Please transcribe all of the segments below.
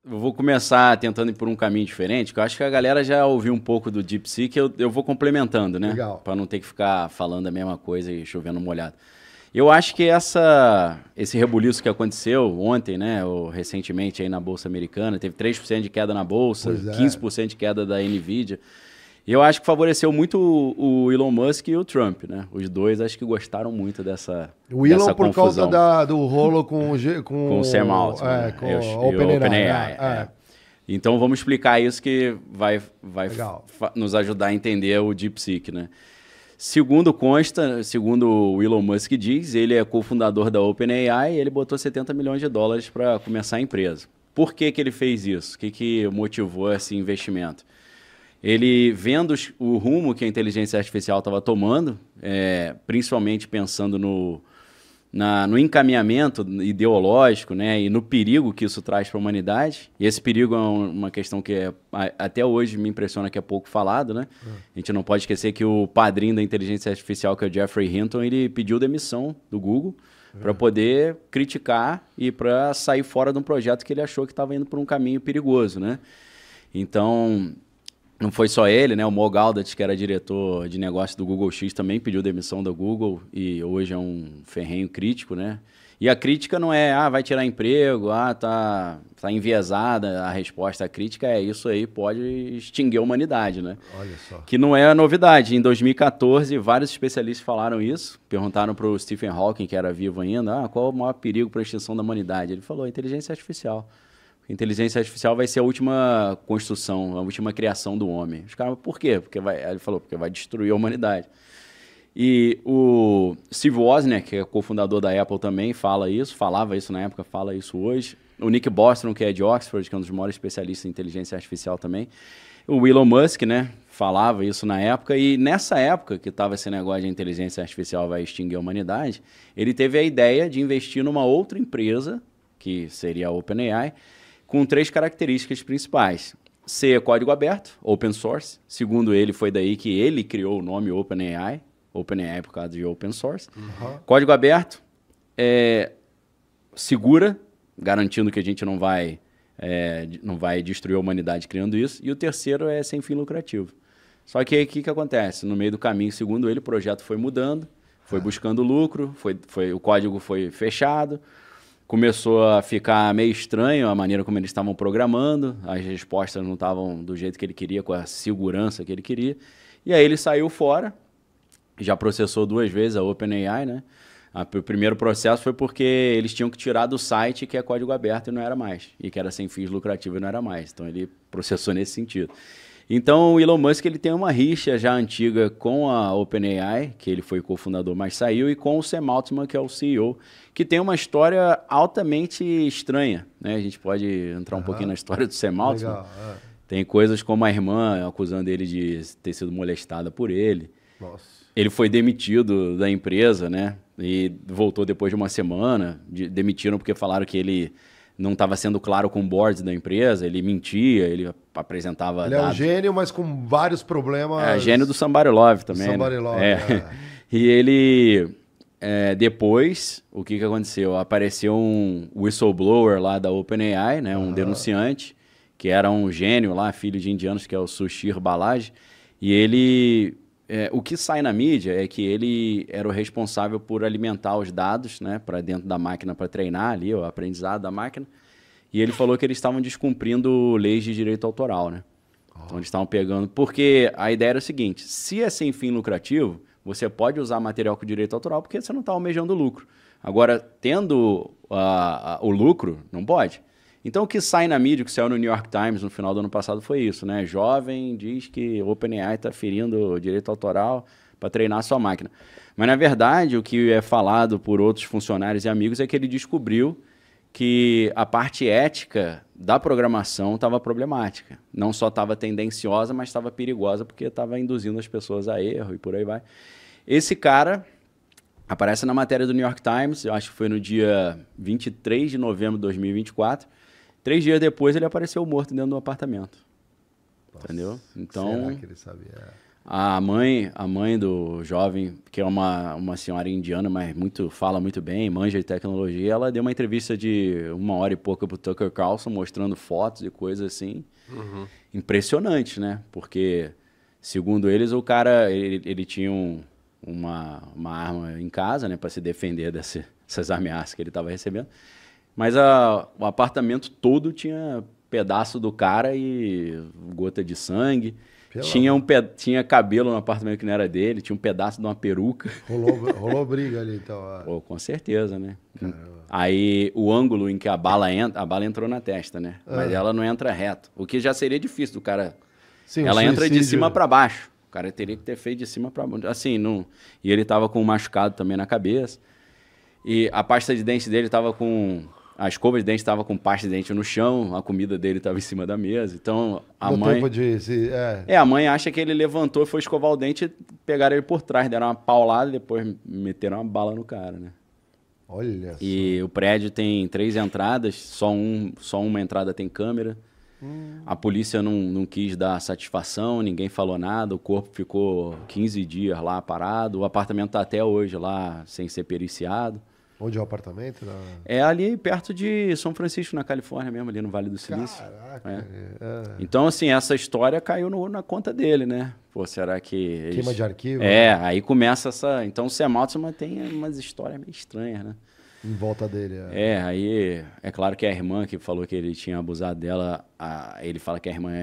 eu vou começar tentando ir por um caminho diferente, que eu acho que a galera já ouviu um pouco do DeepSeek, eu vou complementando, né? Legal. Para não ter que ficar falando a mesma coisa e chovendo molhado. Eu acho que esse rebuliço que aconteceu ontem, né, ou recentemente aí na Bolsa Americana, teve 3% de queda na Bolsa, 15% de queda da Nvidia. E eu acho que favoreceu muito o Elon Musk e o Trump, né? Os dois acho que gostaram muito dessa O Elon por confusão. causa do rolo com o Sam Altman, com né? o OpenAI. Então vamos explicar isso que vai nos ajudar a entender o DeepSeek, né? Segundo o Elon Musk diz, ele é cofundador da OpenAI e ele botou $70 milhões para começar a empresa. Por que ele fez isso? O que motivou esse investimento? Ele, vendo o rumo que a inteligência artificial estava tomando, principalmente pensando no encaminhamento ideológico, né, e no perigo que isso traz para a humanidade. E esse perigo é uma questão que até hoje me impressiona que é pouco falado, né? A gente não pode esquecer que o padrinho da inteligência artificial, que é o Geoffrey Hinton, ele pediu demissão do Google para poder criticar e para sair fora de um projeto que ele achou que estava indo por um caminho perigoso, né? Então, não foi só ele, né? O Mo Gaudat, que era diretor de negócio do Google X, também pediu demissão da Google e hoje é um ferrenho crítico, né? E a crítica não é, vai tirar emprego, tá enviesada. A resposta à crítica é isso aí pode extinguir a humanidade, né? Olha só. Que não é novidade. Em 2014, vários especialistas falaram isso. Perguntaram para o Stephen Hawking, que era vivo ainda, qual o maior perigo para a extinção da humanidade? Ele falou, inteligência artificial. Inteligência artificial vai ser a última construção, a última criação do homem. Os caras, por quê? Ele falou, porque vai destruir a humanidade. E o Steve Wozniak, que é cofundador da Apple também, falava isso na época, fala isso hoje. O Nick Bostrom, que é de Oxford, que é um dos maiores especialistas em inteligência artificial também. O Elon Musk, né, falava isso na época. E nessa época que estava esse negócio de inteligência artificial vai extinguir a humanidade, ele teve a ideia de investir numa outra empresa, que seria a OpenAI, com 3 características principais. Ser código aberto, open source. Segundo ele, foi daí que ele criou o nome OpenAI. OpenAI por causa de open source. Código aberto, segura, garantindo que a gente não vai destruir a humanidade criando isso. E o terceiro é sem fim lucrativo. Só que aí o que acontece? No meio do caminho, segundo ele, o projeto foi mudando, foi buscando lucro, o código foi fechado. Começou a ficar meio estranho a maneira como eles estavam programando, as respostas não estavam do jeito que ele queria, com a segurança que ele queria. E aí ele saiu fora, já processou 2 vezes a OpenAI, né? O primeiro processo foi porque eles tinham que tirar do site que é código aberto e não era mais, e que era sem fins lucrativos e não era mais. Então ele processou nesse sentido. Então o Elon Musk ele tem uma rixa já antiga com a OpenAI, que ele foi cofundador, mas saiu, e com o Sam Altman, que é o CEO, que tem uma história altamente estranha, né? A gente pode entrar um pouquinho na história do Sam Altman. Legal, Tem coisas como a irmã acusando ele de ter sido molestada por ele. Nossa. Ele foi demitido da empresa, né? E voltou depois de uma semana. Demitiram porque falaram que ele não estava sendo claro com o board da empresa, ele mentia, ele apresentava Ele dados. é um gênio, mas com vários problemas. Gênio do Somebody Love também. Somebody Love, E ele, depois, o que aconteceu? Apareceu um whistleblower lá da OpenAI, né, um denunciante, que era um gênio lá, filho de indianos, que é o Sushir Balaji, e ele... o que sai na mídia é que ele era o responsável por alimentar os dados, né, para dentro da máquina para treinar ali, o aprendizado da máquina. E ele falou que eles estavam descumprindo leis de direito autoral, né? Então eles estavam pegando... Porque a ideia era o seguinte, se é sem fim lucrativo, você pode usar material com direito autoral porque você não está almejando lucro. Agora, tendo o lucro, não pode. Então, o que sai na mídia, que saiu no New York Times no final do ano passado, foi isso, né? Jovem diz que o OpenAI está ferindo o direito autoral para treinar a sua máquina. Mas, na verdade, o que é falado por outros funcionários e amigos é que ele descobriu que a parte ética da programação estava problemática. Não só estava tendenciosa, mas estava perigosa porque estava induzindo as pessoas a erro e por aí vai. Esse cara... aparece na matéria do New York Times, eu acho que foi no dia 23 de novembro de 2024. 3 dias depois ele apareceu morto dentro do apartamento. Nossa, entendeu? Então, será que ele sabia? A mãe do jovem, que é uma senhora indiana, mas fala muito bem, manja de tecnologia, ela deu uma entrevista de 1 hora e pouca pro Tucker Carlson, mostrando fotos e coisas assim. Impressionante, né? Porque, segundo eles, o cara, ele tinha uma arma em casa, né, para se defender dessas ameaças que ele estava recebendo. Mas o apartamento todo tinha pedaço do cara e gota de sangue. Tinha cabelo no apartamento que não era dele, tinha um pedaço de uma peruca. Rolou briga ali, então. Pô, com certeza, né? Caramba. Aí o ângulo em que a bala entrou na testa, né? Mas ela não entra reto. O que já seria difícil do cara. Sim, ela entra de cima para baixo. O cara teria que ter feito de cima para baixo. Assim, não. E ele tava com um machucado também na cabeça. E a pasta de dente dele tava com. A escova de dente estava com pasta de dente no chão, a comida dele estava em cima da mesa. Então, a mãe... a mãe acha que ele levantou e foi escovar o dente e pegaram ele por trás, deram uma paulada e depois meteram uma bala no cara, né? Olha E o prédio tem 3 entradas, só uma entrada tem câmera. A polícia não quis dar satisfação, ninguém falou nada, o corpo ficou 15 dias lá parado, o apartamento está até hoje lá sem ser periciado. Onde é o apartamento? É ali perto de São Francisco, na Califórnia mesmo, ali no Vale do Silício. Caraca. Então, assim, essa história caiu na conta dele, né? Pô, será que... Queima de arquivo? Aí começa essa... Então, o Sam Altman tem umas histórias meio estranhas, né? Em volta dele. Aí... É claro que a irmã que falou que ele tinha abusado dela, ele fala que a irmã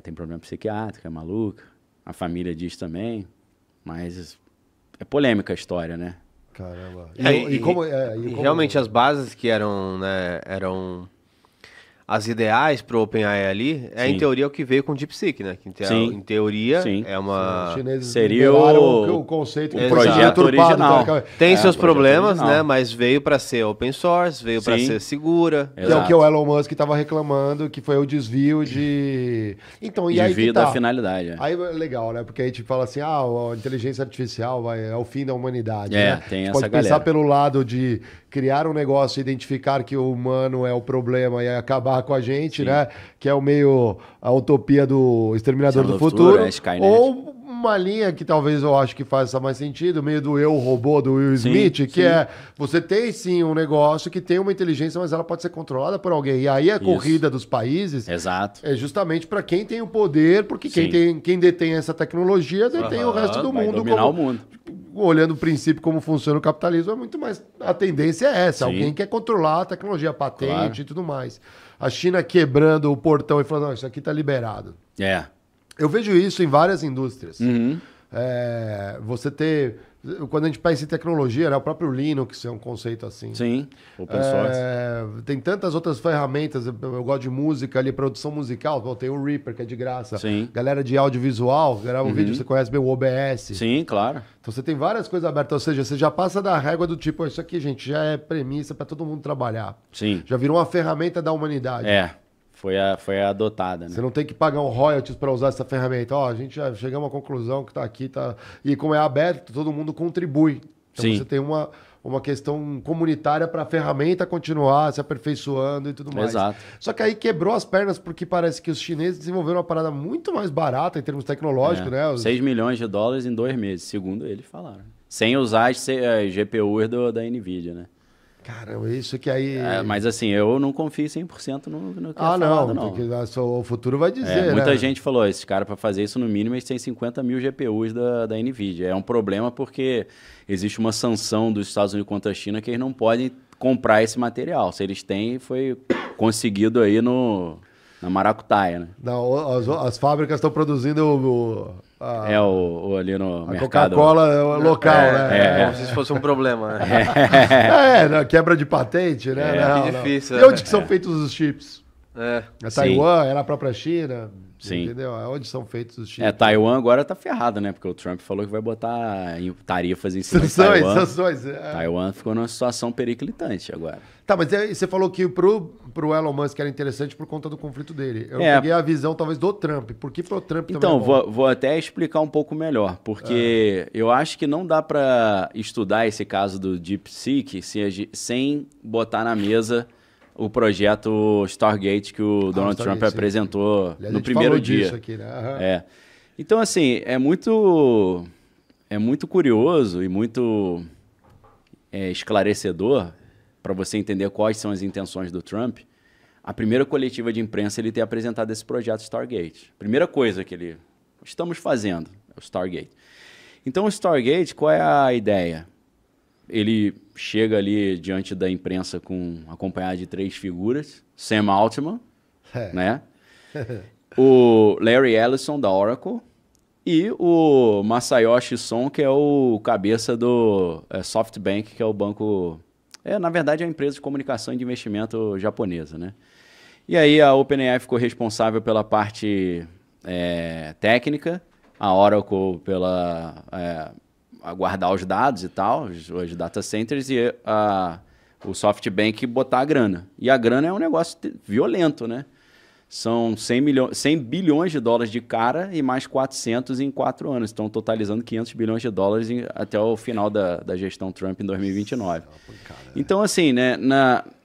tem problema psiquiátrico, é maluca. A família diz também. Mas é polêmica a história, né? Caramba. Realmente as bases que eram as ideais para o OpenAI ali, em teoria o que veio com o DeepSeek, né? Que em teoria é uma... Os chineses seria o conceito, o projeto original. Tem seus problemas, né? Mas veio para ser open source, veio para ser segura. Que é o que o Elon Musk estava reclamando, que foi o desvio de... Então, e aí desvio da finalidade. Aí é legal, né? Porque a gente fala assim, a inteligência artificial é o fim da humanidade, né? Tem essa pode galera. pensar pelo lado de criar um negócio, identificar que o humano é o problema e acabar com a gente, né? Que é o meio a utopia do Exterminador do Futuro. Ou uma linha que talvez eu acho que faça mais sentido, meio do eu robô do Will Smith, que é você tem sim um negócio que tem uma inteligência, mas ela pode ser controlada por alguém. E aí a corrida dos países é justamente para quem tem o poder, porque quem detém essa tecnologia detém o resto do mundo. Dominar o mundo. Olhando o princípio como funciona o capitalismo, é muito mais... A tendência é essa. Alguém quer controlar a tecnologia, a patente e tudo mais. A China quebrando o portão e falando, não, isso aqui está liberado. Eu vejo isso em várias indústrias. Você ter... Quando a gente pensa em tecnologia, né, o próprio Linux é um conceito assim. Sim, open source. Tem tantas outras ferramentas. Eu gosto de música ali, produção musical. Tem o Reaper, que é de graça. Galera de audiovisual, grava um vídeo, você conhece bem o OBS. Sim, claro. Então você tem várias coisas abertas. Ou seja, você já passa da régua do tipo, isso aqui, gente, já é premissa para todo mundo trabalhar. Já virou uma ferramenta da humanidade. Foi adotada, né? Você não tem que pagar um royalties para usar essa ferramenta. A gente já chegamos à conclusão que está aqui, e como é aberto, todo mundo contribui. Então você tem uma questão comunitária para a ferramenta continuar se aperfeiçoando e tudo mais. Só que aí quebrou as pernas porque parece que os chineses desenvolveram uma parada muito mais barata em termos tecnológicos, né? 6 milhões de dólares em 2 meses, segundo eles falaram. Sem usar as GPUs da NVIDIA, né? Caramba, isso que aí... mas assim, eu não confio 100% no que não. Porque o futuro vai dizer, né? Muita gente falou, esse cara para fazer isso no mínimo eles têm 50 mil GPUs da NVIDIA. É um problema porque existe uma sanção dos Estados Unidos contra a China que eles não podem comprar esse material. Se eles têm, foi conseguido aí na maracutaia, né? Não, as fábricas estão produzindo ali no a mercado. Coca-Cola local, né? Como se fosse um problema, né? Quebra de patente, né? Que difícil. E onde que são feitos os chips? Na Taiwan, é na própria China. Sim. Entendeu? Onde são feitos os chips? Taiwan agora tá ferrado, né? Porque o Trump falou que vai botar tarifas em cima de Taiwan. Sanções. Taiwan ficou numa situação periclitante agora. Tá, mas você falou que pro Elon Musk era interessante por conta do conflito dele. Eu peguei a visão, talvez, do Trump. Por que pro Trump também? Então, vou até explicar um pouco melhor. Porque eu acho que não dá para estudar esse caso do DeepSeek sem botar na mesa o projeto Stargate que o Donald Trump apresentou no primeiro dia. Aqui, né? Então, assim, é muito curioso e muito esclarecedor para você entender quais são as intenções do Trump. A primeira coletiva de imprensa ele ter apresentado esse projeto Stargate. Primeira coisa que estamos fazendo é o Stargate. Então, o Stargate, qual é a ideia? Ele chega ali diante da imprensa acompanhado de 3 figuras. Sam Altman, né? O Larry Ellison, da Oracle, e o Masayoshi Son, que é o cabeça do SoftBank, que é o banco... na verdade, é uma empresa de comunicação e de investimento japonesa, né? E aí a OpenAI ficou responsável pela parte técnica, a Oracle pela guardar os dados e tal, os data centers, e o SoftBank botar a grana. E a grana é um negócio violento, né? São 100 bilhões de dólares de cara e mais 400 em 4 anos. Estão totalizando 500 bilhões de dólares até o final da gestão Trump em 2029. Então, assim, né,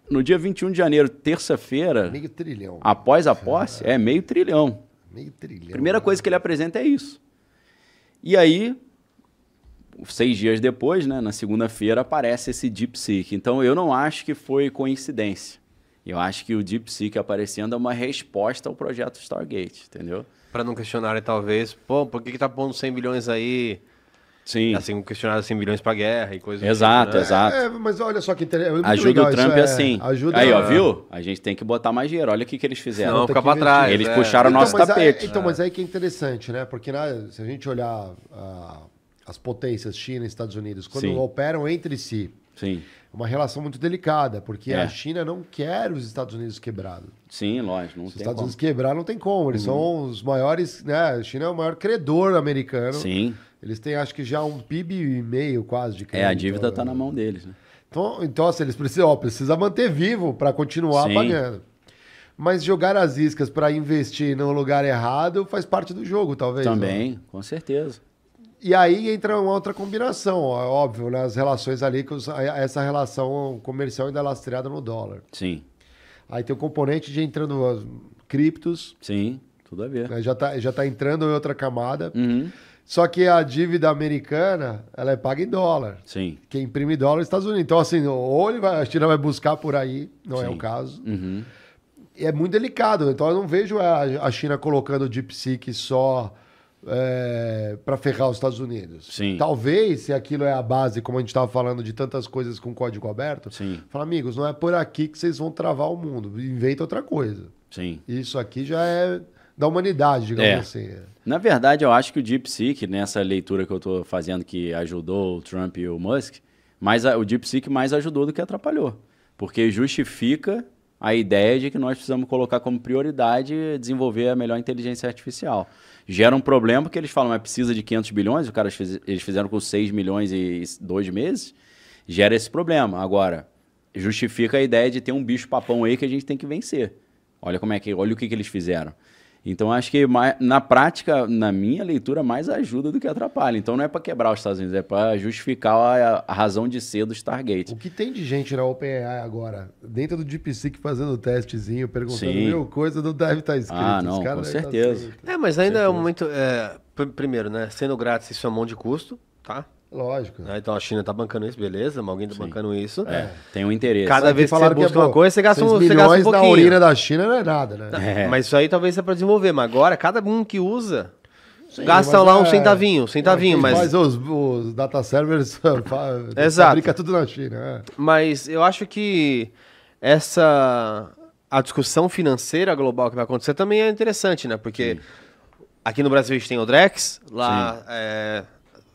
no dia 21 de janeiro, terça-feira, meio trilhão. Após a posse, meio trilhão. Meio trilhão. Primeira coisa que ele apresenta é isso. E aí, 6 dias depois, né, na segunda-feira, aparece esse DeepSeek. Então, eu não acho que foi coincidência. Eu acho que o DeepSeek aparecendo é uma resposta ao projeto Stargate, entendeu? Para não questionarem, talvez, por que tá pondo 100 bilhões aí? Sim. Assim, questionaram 100 bilhões para guerra e coisas Exato, tipo, né? exato. Mas olha só que interessante. Ajuda o Trump assim. Ajuda aí, ó, viu? A gente tem que botar mais dinheiro. Olha o que eles fizeram. Não, fica para trás. Eles puxaram o nosso tapete. Mas aí que é interessante, né? Porque se a gente olhar as potências, China e Estados Unidos, quando operam entre si, sim, é uma relação muito delicada, porque a China não quer os Estados Unidos quebrados. Sim, lógico. Não Se os Estados Unidos quebrar, não tem como. Eles são os maiores, né? A China é o maior credor americano. Sim. Eles têm, acho que já um PIB e meio quase de crédito. A dívida está na mão deles, né? Então assim, eles precisam manter vivo para continuar pagando. Mas jogar as iscas para investir no lugar errado faz parte do jogo, talvez. Também, né? Com certeza. E aí entra uma outra combinação, óbvio, né? As relações ali, essa relação comercial ainda lastreada no dólar. Sim. Aí tem o componente de entrando as criptos. Sim, tudo a ver. Né? Já tá entrando em outra camada. Uhum. Só que a dívida americana, ela é paga em dólar. Sim. Quem imprime dólar é os Estados Unidos. Então, assim, ou a China vai buscar por aí, não é o caso. Uhum. E é muito delicado. Então, eu não vejo a China colocando o DeepSeek só para ferrar os Estados Unidos. Sim. Talvez, se aquilo é a base, como a gente estava falando, de tantas coisas com código aberto, fala, amigos, não é por aqui que vocês vão travar o mundo. Inventa outra coisa. Sim. Isso aqui já é da humanidade, digamos assim. Na verdade, eu acho que o DeepSeek, nessa leitura que eu estou fazendo, que ajudou o Trump e o Musk, o DeepSeek mais ajudou do que atrapalhou. Porque justifica a ideia de que nós precisamos colocar como prioridade desenvolver a melhor inteligência artificial. Gera um problema porque eles falam, mas precisa de 500 bilhões, eles fizeram com 6 milhões e 2 meses, gera esse problema. Agora, justifica a ideia de ter um bicho-papão aí que a gente tem que vencer. Olha o que eles fizeram. Então, acho que na prática, na minha leitura, mais ajuda do que atrapalha. Então, não é para quebrar os Estados Unidos, é para justificar a razão de ser do Stargate. O que tem de gente na OpenAI agora, dentro do DeepSeek, fazendo testezinho, perguntando, coisa não deve estar escrito. Ah, não, com certeza. Mas ainda é um momento... primeiro, né? Sendo grátis, isso é um monte de custo, tá? Lógico. Então a China tá bancando isso, beleza, mas alguém tá bancando isso. Tem um interesse. Cada vez que você busca uma coisa, você gasta um pouquinho. Na urina da China não é nada, né? Mas isso aí talvez é pra desenvolver. Mas agora, cada um que usa, gasta lá um centavinho, mas... Faz os data servers, fabrica tudo na China. Mas eu acho que a discussão financeira global que vai acontecer também é interessante, né? Porque aqui no Brasil a gente tem o Drex, lá...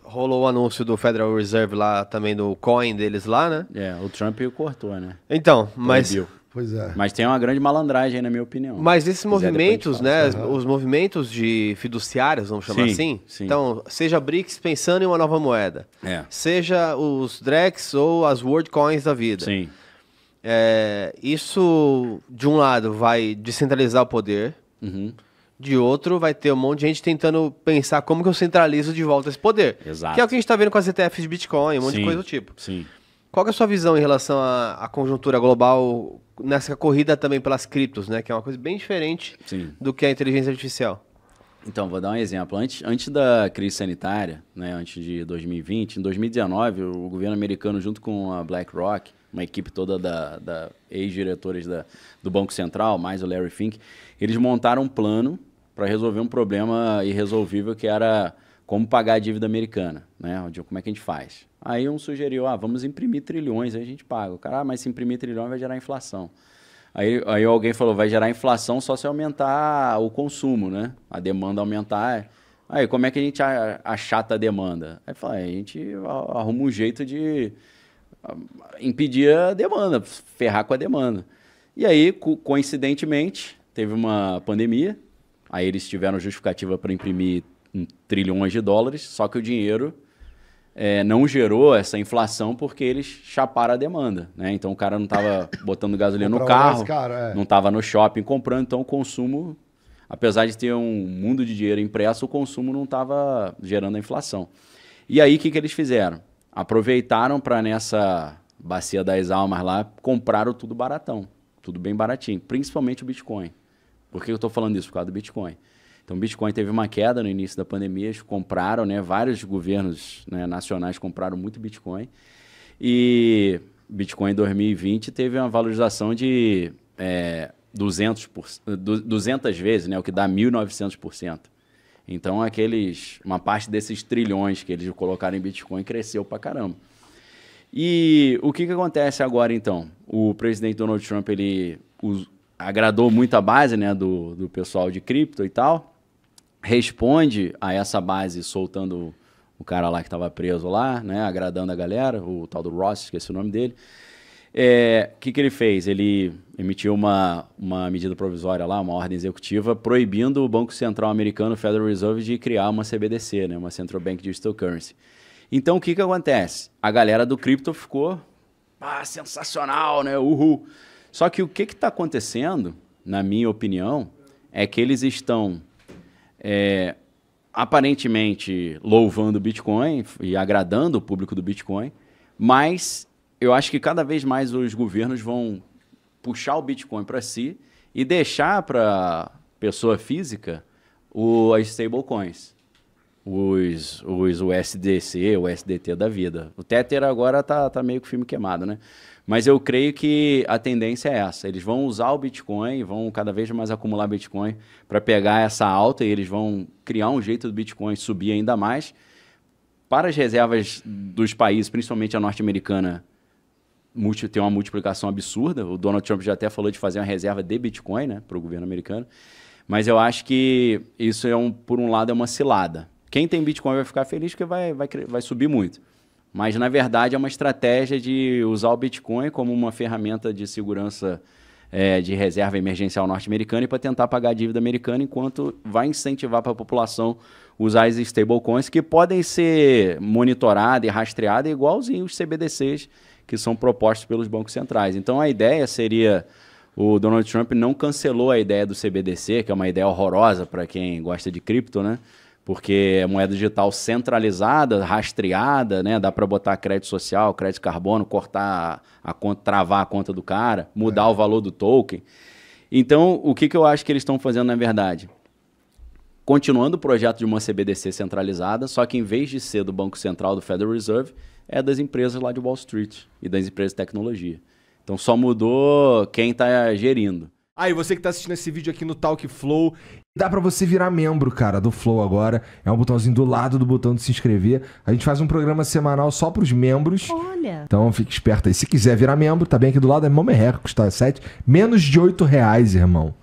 rolou o anúncio do Federal Reserve lá, também do coin deles lá, né? O Trump cortou, né? Então, mas... Pois é. Mas tem uma grande malandragem, na minha opinião. Mas esses movimentos, né? Os movimentos de fiduciários, vamos chamar assim. Sim. Então, seja a BRICS pensando em uma nova moeda. Seja os Drex ou as World Coins da vida. Sim. Isso, de um lado, vai descentralizar o poder. De outro, vai ter um monte de gente tentando pensar como que eu centralizo de volta esse poder. Exato. Que é o que a gente está vendo com as ETFs de Bitcoin, um monte de coisa do tipo. Sim. Qual que é a sua visão em relação à conjuntura global nessa corrida também pelas criptos, né? Que é uma coisa bem diferente do que a inteligência artificial. Então, vou dar um exemplo. Antes da crise sanitária, né, antes de 2020, em 2019, o governo americano, junto com a BlackRock, uma equipe toda da ex-diretores do Banco Central, mais o Larry Fink, eles montaram um plano para resolver um problema irresolvível que era como pagar a dívida americana, né? Como é que a gente faz? Aí um sugeriu, vamos imprimir trilhões, aí a gente paga. O cara, mas se imprimir trilhões vai gerar inflação. Aí alguém falou, vai gerar inflação só se aumentar o consumo, né? A demanda aumentar. Aí como é que a gente achata a demanda? Aí fala, a gente arruma um jeito de impedir a demanda, ferrar com a demanda. E aí, coincidentemente, teve uma pandemia, aí eles tiveram justificativa para imprimir trilhões de dólares, só que o dinheiro não gerou essa inflação porque eles chaparam a demanda, né? Então o cara não estava botando gasolina no carro, não estava no shopping comprando, então o consumo, apesar de ter um mundo de dinheiro impresso, o consumo não estava gerando a inflação. E aí o que eles fizeram? Aproveitaram para nessa bacia das almas lá, compraram tudo baratão, tudo bem baratinho, principalmente o Bitcoin. Por que eu estou falando isso? Por causa do Bitcoin. Então, o Bitcoin teve uma queda no início da pandemia, eles compraram, né, vários governos, né, nacionais compraram muito Bitcoin. E Bitcoin em 2020 teve uma valorização de 200 vezes, né, o que dá 1.900%. Então, uma parte desses trilhões que eles colocaram em Bitcoin cresceu pra caramba. E o que acontece agora, então? O presidente Donald Trump, ele agradou muito a base, né, do pessoal de cripto e tal, responde a essa base soltando o cara lá que estava preso lá, né, agradando a galera, o tal do Ross, esqueci o nome dele. O que ele fez? Ele emitiu uma medida provisória lá, uma ordem executiva, proibindo o Banco Central americano, o Federal Reserve, de criar uma CBDC, né, uma Central Bank Digital Currency. Então, o que acontece? A galera do cripto ficou, sensacional, né, uhul. Só que o que está acontecendo, na minha opinião, é que eles estão aparentemente louvando o Bitcoin e agradando o público do Bitcoin, mas eu acho que cada vez mais os governos vão puxar o Bitcoin para si e deixar para pessoa física as stablecoins, os USDC, o USDT da vida. O Tether agora tá meio que filme queimado, né? Mas eu creio que a tendência é essa. Eles vão usar o Bitcoin, vão cada vez mais acumular Bitcoin para pegar essa alta e eles vão criar um jeito do Bitcoin subir ainda mais. Para as reservas dos países, principalmente a norte-americana, tem uma multiplicação absurda. O Donald Trump já até falou de fazer uma reserva de Bitcoin, né, para o governo americano. Mas eu acho que isso, por um lado, é uma cilada. Quem tem Bitcoin vai ficar feliz porque vai subir muito. Mas, na verdade, é uma estratégia de usar o Bitcoin como uma ferramenta de segurança de reserva emergencial norte-americana e para tentar pagar a dívida americana, enquanto vai incentivar para a população usar as stablecoins que podem ser monitoradas e rastreadas igualzinho os CBDCs que são propostos pelos bancos centrais. Então, a ideia seria... O Donald Trump não cancelou a ideia do CBDC, que é uma ideia horrorosa para quem gosta de cripto, né? Porque é moeda digital centralizada, rastreada, né? Dá para botar crédito social, crédito carbono, cortar a conta, travar a conta do cara, mudar o valor do token. Então, o que eu acho que eles estão fazendo, na verdade? Continuando o projeto de uma CBDC centralizada, só que em vez de ser do Banco Central, do Federal Reserve, é das empresas lá de Wall Street e das empresas de tecnologia. Então, só mudou quem está gerindo. E você que tá assistindo esse vídeo aqui no Talk Flow, dá pra você virar membro, cara, do Flow agora. É um botãozinho do lado do botão de se inscrever. A gente faz um programa semanal só pros membros. Olha! Então fique esperto aí. Se quiser virar membro, tá bem aqui do lado, é mó merreca, custa menos de R$8, irmão.